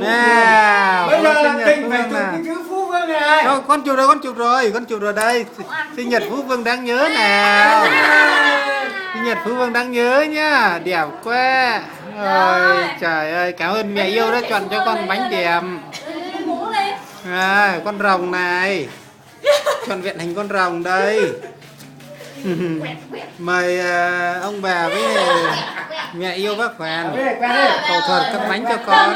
Nào, bây giờ sinh nhật Thịnh Phú phải Vương chụp nào. cái chữ Phú Vương này. Đâu, con chụp rồi đây. Sinh nhật Phú Vương đáng nhớ nào. Sinh nhật Phú Vương đáng nhớ nhá, đẹp quá. Rồi, trời ơi, cảm ơn mẹ yêu đã chọn cho con bánh đẹp. Con rồng này. Chọn vẹn hình con rồng đây. Mời ông bà với mẹ yêu bác Hoàn phẫu thuật cắt bánh cho con.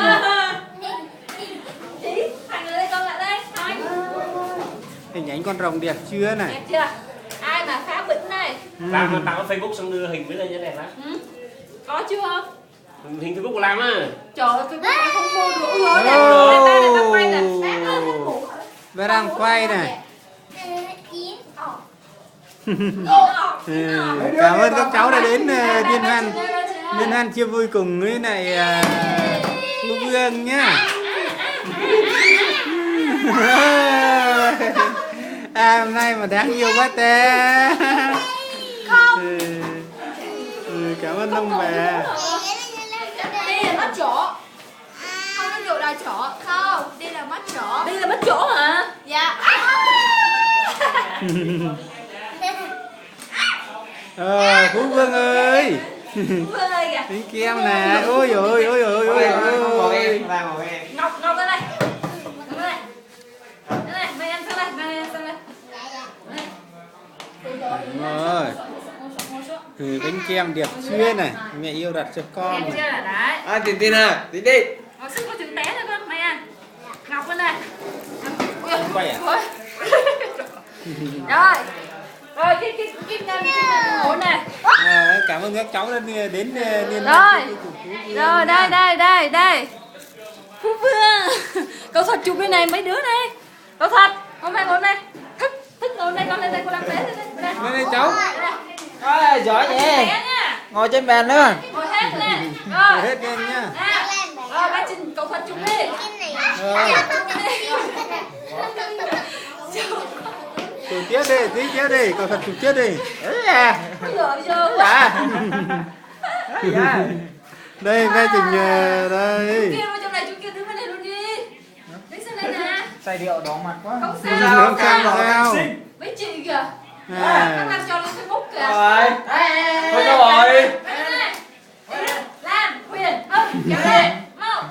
Hình ảnh con rồng đẹp chưa này? Đẹp chưa? Ai mà khá bỉnh này? Làm tạo cái Facebook xong đưa hình với lên như này đó. Có chưa? Hình Facebook của Lam á. Trời ơi, Facebook không mua được rồi nè. Người ta quay nè. Bé đang quay này. Cảm ơn các cháu đã đến liên hoan chia vui cùng với này Phú Vương nhá. Hôm nay mà đáng yêu quá ta. Không. Cảm ơn ông bà. Đây là mất chỗ. Không có vụ đòi chỗ. Không, đây là mất chỗ. Đây là mất chỗ hả? Dạ. Phú Vương ơi. Phú Vương ơi kìa. Bánh kem nè. Ôi ôi ôi ôi ôi ôi. Ngọc ra đây. Ngọc ra đây. Đây này, mày ăn sang đây, mày ăn sang đây. Rồi. Bánh kem đẹp chưa này, mẹ yêu đặt cho con. Em chưa là đấy. Tiền tiền à, tiền đi. Ngọc sức có chữ té nữa con, mày ăn. Ngọc lên đây. Quay à? Rồi. Rồi cái ngân ngủ này. Cảm ơn các cháu đã đến liên Rồi. Rồi đây. Phú Vương. Cậu thật chụp cái này mấy đứa này. Cậu thật. Hôm nay ngồi đây. Thức ngồi đây con lên đây con làm té lên đây. Lên đây cháu. Giỏi vậy. Ngồi trên bàn nữa. Ngồi hết lên. Rồi hết lên nhá. Rồi ba Trình cậu thật chụp đi. Rồi. Chụp tiếp đi, tí tiếp đi, cậu thật chụp tiếp đi. Đây, ba Trình đây. Kia trong này chú kia đứng bên này luôn đi. Đứng sang đây nè. Xài điệu đỏ mặt quá. Không Hướng sao. sao? Mấy chị kìa. Nó làm cho lên Facebook kìa. Rồi. Thôi cho rồi. Lan, Huyền, kéo đây. Mau,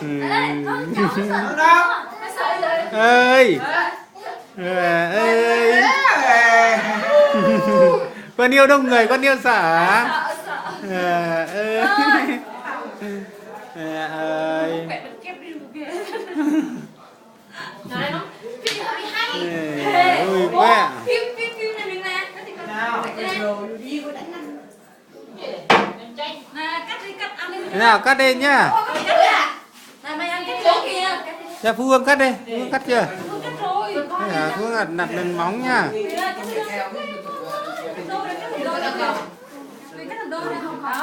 đây. Cháu sợ rồi. Ơi. Ơi. Con yêu đông người, con yêu sợ hả? Ơi. Ơi. Vui quá. Phim này mình nè. Nào. Nè, cắt đi, cắt ăn đi. Thế nào, cắt đi nhá. Này mày ăn cái chỗ kia. Dạ, Phú Vương cắt đi. Phú Vương cắt chưa? Phú cắt rồi. Phú Vương đặt lên móng nhá.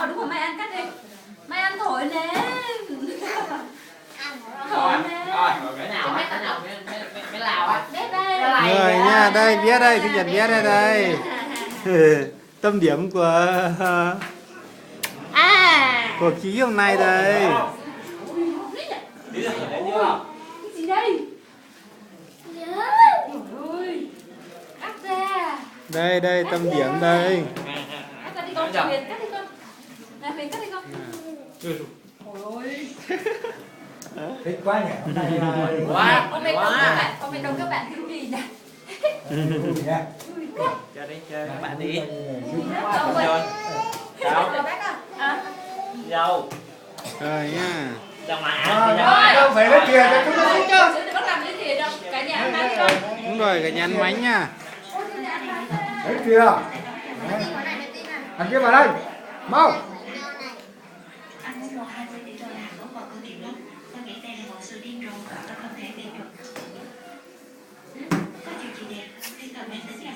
Đúng rồi, mày ăn cắt đi. Mày ăn thổi lên. Rồi, cái nào cái lào á. Rồi nha, đây bé đây, sinh nhật bé đây đây. Tâm điểm của ký hôm nay đây. Cái gì đây? Ôi, cắt ra. Đây tâm điểm đây. Cắt ra đi con, Huyền cắt đi con. Nè Huyền cắt đi con. Ôi. Thích quá nhỉ. Quá. Hôm nay đông các bạn thiếu gì nè. Cho đi chơi các bạn đi. Rồi. Đâu? Dâu. Rồi nha. Dâu mà. Đâu phải lấy tiền cho chúng nó thích chứ. Đừng có làm lấy tiền đâu. Cả nhà ăn bánh con. Đúng rồi, cả nhà ăn bánh nha. Đấy kìa. Thằng kia vào đây. Mau. Có chuyện gì đẹp, xin cảm ơn đến nhà